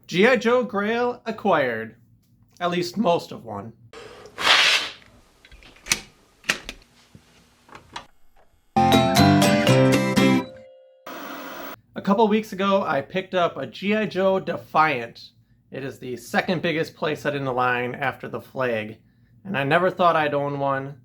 GI Joe Grail acquired. At least most of one. A couple weeks ago, I picked up a GI Joe Defiant. It is the second biggest playset in the line after the Flag, and I never thought I'd own one.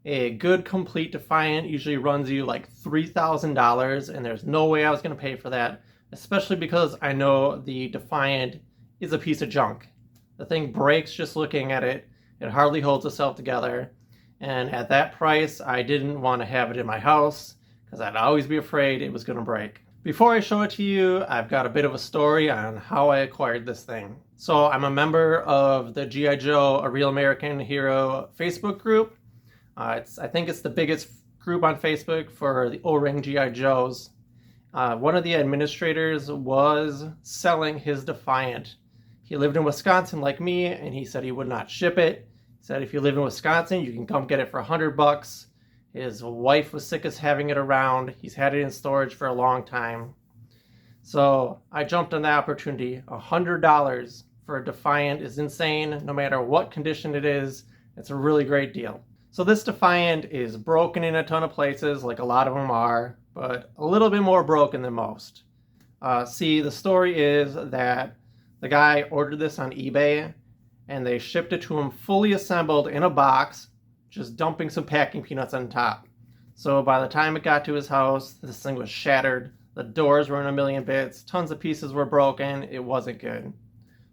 A good complete Defiant usually runs you like $3,000, and there's no way I was going to pay for that, especially because I know the Defiant is a piece of junk. The thing breaks just looking at it. It hardly holds itself together, and at that price, I didn't want to have it in my house because I'd always be afraid it was going to break. Before I show it to you, I've got a bit of a story on how I acquired this thing. So I'm a member of the GI Joe, A Real American Hero Facebook group. I think it's the biggest group on Facebook for the O-ring GI Joes. One of the administrators was selling his Defiant. He lived in Wisconsin like me, and he said he would not ship it. He said if you live in Wisconsin, you can come get it for $100. His wife was sick as having it around. He's had it in storage for a long time. So I jumped on the opportunity. $100 for a Defiant is insane. No matter what condition it is, it's a really great deal. So this Defiant is broken in a ton of places, like a lot of them are, but a little bit more broken than most. See, the story is that the guy ordered this on eBay, and they shipped it to him fully assembled in a box, just dumping some packing peanuts on top. So by the time it got to his house, this thing was shattered. The doors were in a million bits. Tons of pieces were broken. It wasn't good.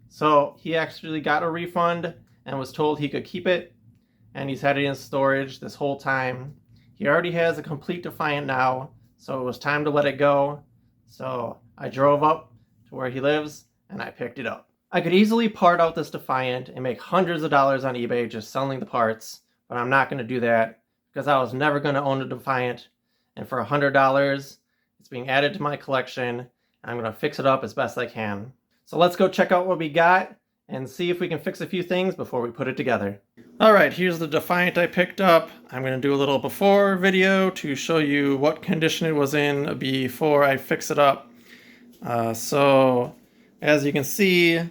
So he actually got a refund and was told he could keep it. And he's had it in storage this whole time. He already has a complete Defiant now, so it was time to let it go. So I drove up to where he lives and I picked it up. I could easily part out this Defiant and make hundreds of dollars on eBay just selling the parts. But I'm not going to do that because I was never going to own a Defiant. And for $100, it's being added to my collection. And I'm going to fix it up as best I can. So let's go check out what we got and see if we can fix a few things before we put it together. Alright, here's the Defiant I picked up. I'm going to do a little before video to show you what condition it was in before I fix it up. So as you can see,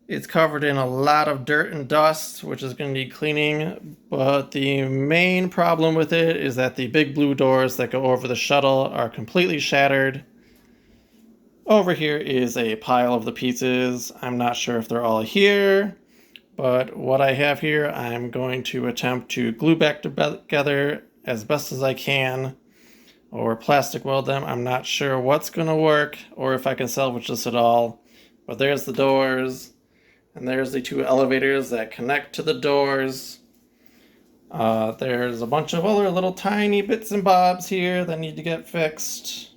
it's covered in a lot of dirt and dust, which is going to need cleaning, but the main problem with it is that the big blue doors that go over the shuttle are completely shattered. Over here is a pile of the pieces. I'm not sure if they're all here, but what I have here I'm going to attempt to glue back together as best as I can, or plastic weld them. I'm not sure what's going to work or if I can salvage this at all, but there's the doors. And there's the two elevators that connect to the doors. There's a bunch of other little tiny bits and bobs here that need to get fixed.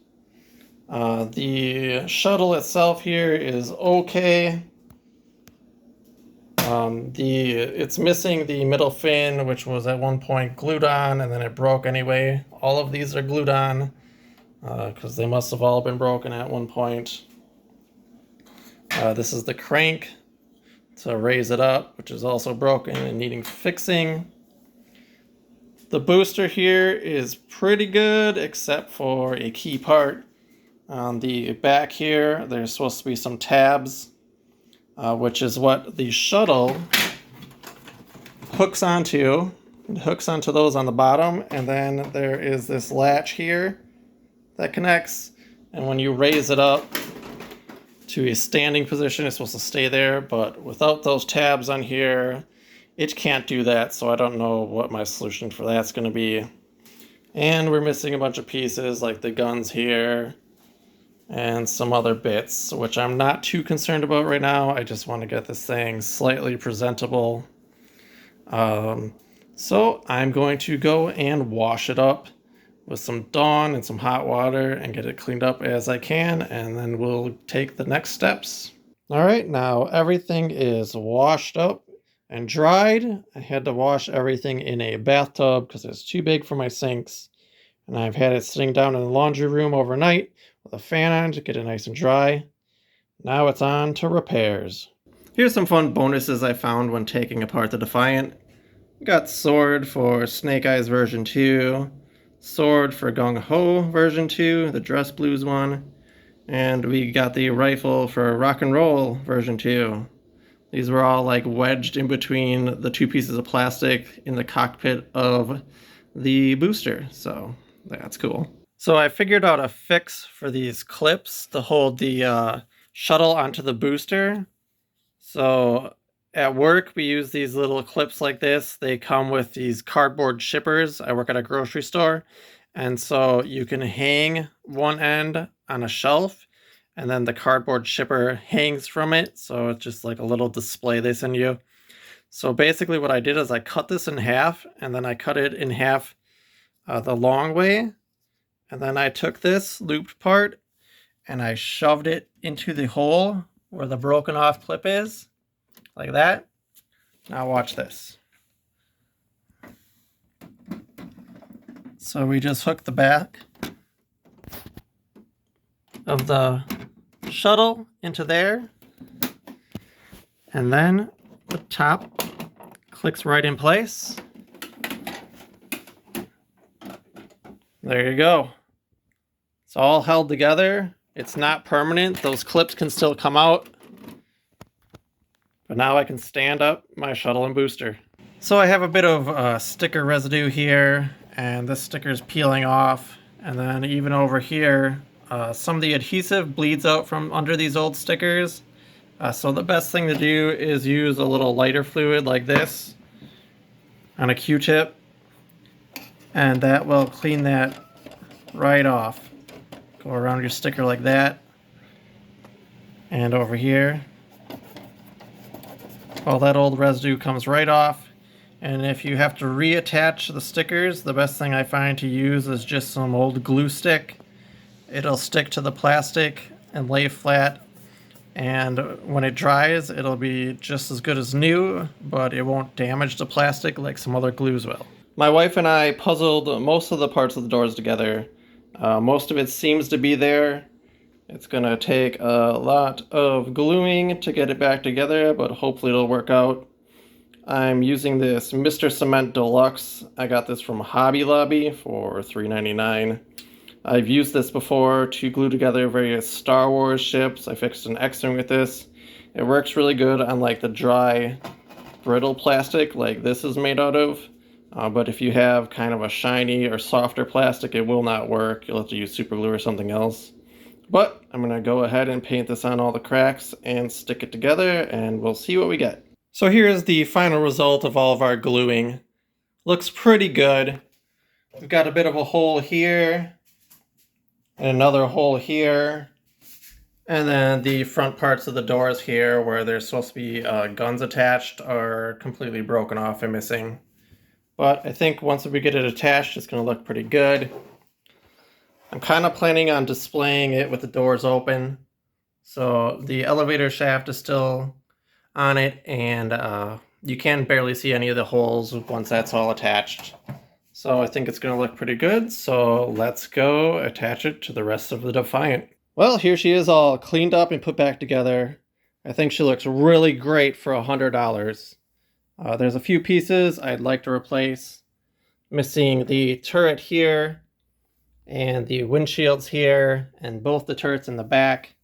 The shuttle itself here is okay. It's missing the middle fin, which was at one point glued on, and then it broke anyway. All of these are glued on because they must have all been broken at one point. This is the crank to raise it up, which is also broken and needing fixing. The booster here is pretty good, except for a key part. On the back here, there's supposed to be some tabs, which is what the shuttle hooks onto. It hooks onto those on the bottom, and then there is this latch here that connects, and when you raise it up to a standing position, it's supposed to stay there, but without those tabs on here, it can't do that, so I don't know what my solution for that's going to be. And we're missing a bunch of pieces, like the guns here, and some other bits, which I'm not too concerned about right now. I just want to get this thing slightly presentable. So I'm going to go and wash it up with some Dawn and some hot water and get it cleaned up as I can, and then we'll take the next steps. Alright, now everything is washed up and dried. I had to wash everything in a bathtub because it's too big for my sinks, and I've had it sitting down in the laundry room overnight with a fan on to get it nice and dry. Now it's on to repairs. Here's some fun bonuses I found when taking apart the Defiant. We got Sword for Snake Eyes version 2, Sword for Gung Ho version 2, the Dress Blues one, And we got the rifle for rock and roll version 2. These were all like wedged in between the two pieces of plastic in the cockpit of the booster. So that's cool. So I figured out a fix for these clips to hold the shuttle onto the booster. So at work, we use these little clips like this. They come with these cardboard shippers. I work at a grocery store. And so you can hang one end on a shelf, and then the cardboard shipper hangs from it. So it's just like a little display they send you. So basically what I did is I cut this in half, and then I cut it in half the long way. And then I took this looped part and I shoved it into the hole where the broken off clip is, like that. Now watch this. So we just hook the back of the shuttle into there, and then the top clicks right in place. There you go. It's all held together. It's not permanent. Those clips can still come out. But now I can stand up my shuttle and booster. So I have a bit of sticker residue here, and this sticker is peeling off. And then even over here, some of the adhesive bleeds out from under these old stickers. So the best thing to do is use a little lighter fluid like this on a Q-tip, and that will clean that right off. Go around your sticker like that, and over here. All that old residue comes right off. And if you have to reattach the stickers, the best thing I find to use is just some old glue stick. It'll stick to the plastic and lay flat, and when it dries, it'll be just as good as new, but it won't damage the plastic like some other glues will. My wife and I puzzled most of the parts of the doors together. Most of it seems to be there. It's gonna take a lot of gluing to get it back together, but hopefully it'll work out. I'm using this Mr. Cement Deluxe. I got this from Hobby Lobby for $3.99. I've used this before to glue together various Star Wars ships. I fixed an X-Wing with this. It works really good on like the dry, brittle plastic like this is made out of. But if you have kind of a shiny or softer plastic, it will not work. You'll have to use super glue or something else. But I'm going to go ahead and paint this on all the cracks and stick it together, and we'll see what we get. So here's the final result of all of our gluing. Looks pretty good. We've got a bit of a hole here, and another hole here, and then the front parts of the doors here where there's supposed to be guns attached are completely broken off and missing. But I think once we get it attached, it's going to look pretty good. I'm kind of planning on displaying it with the doors open. So the elevator shaft is still on it, and you can barely see any of the holes once that's all attached. So I think it's going to look pretty good. So let's go attach it to the rest of the Defiant. Well, here she is all cleaned up and put back together. I think she looks really great for $100. There's a few pieces I'd like to replace. Missing the turret here, and the windshields here, and both the turrets in the back.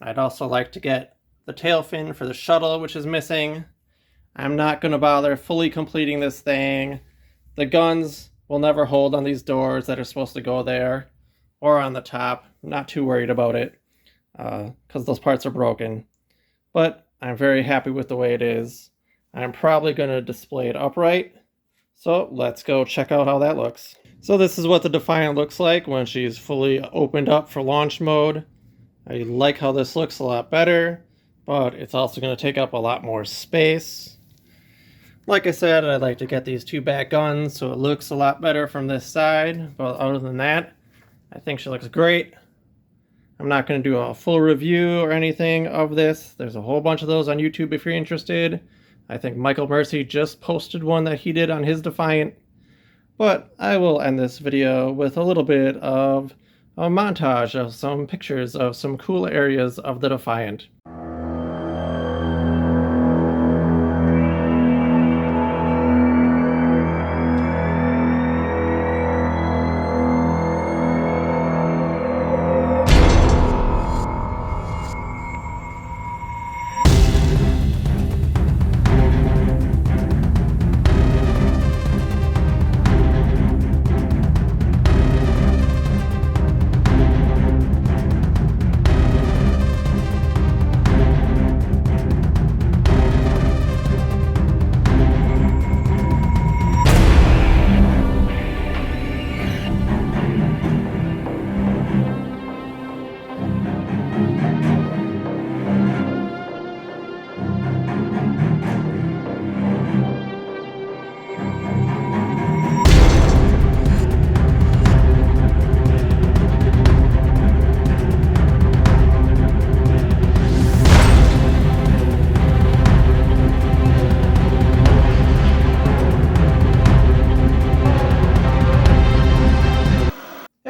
I'd also like to get the tail fin for the shuttle, which is missing. I'm not going to bother fully completing this thing. The guns will never hold on these doors that are supposed to go there, or on the top. I'm not too worried about it, because those parts are broken. But I'm very happy with the way it is. I'm probably going to display it upright. So let's go check out how that looks. So this is what the Defiant looks like when she's fully opened up for launch mode. I like how this looks a lot better, but it's also going to take up a lot more space. Like I said, I'd like to get these two back guns so it looks a lot better from this side. But other than that, I think she looks great. I'm not going to do a full review or anything of this. There's a whole bunch of those on YouTube if you're interested. I think Michael Mercy just posted one that he did on his Defiant. But I will end this video with a little bit of a montage of some pictures of some cool areas of the Defiant.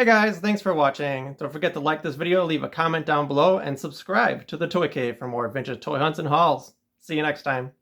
Hey guys, thanks for watching. Don't forget to like this video, leave a comment down below, and subscribe to the Toy Cave for more vintage toy hunts and hauls. See you next time.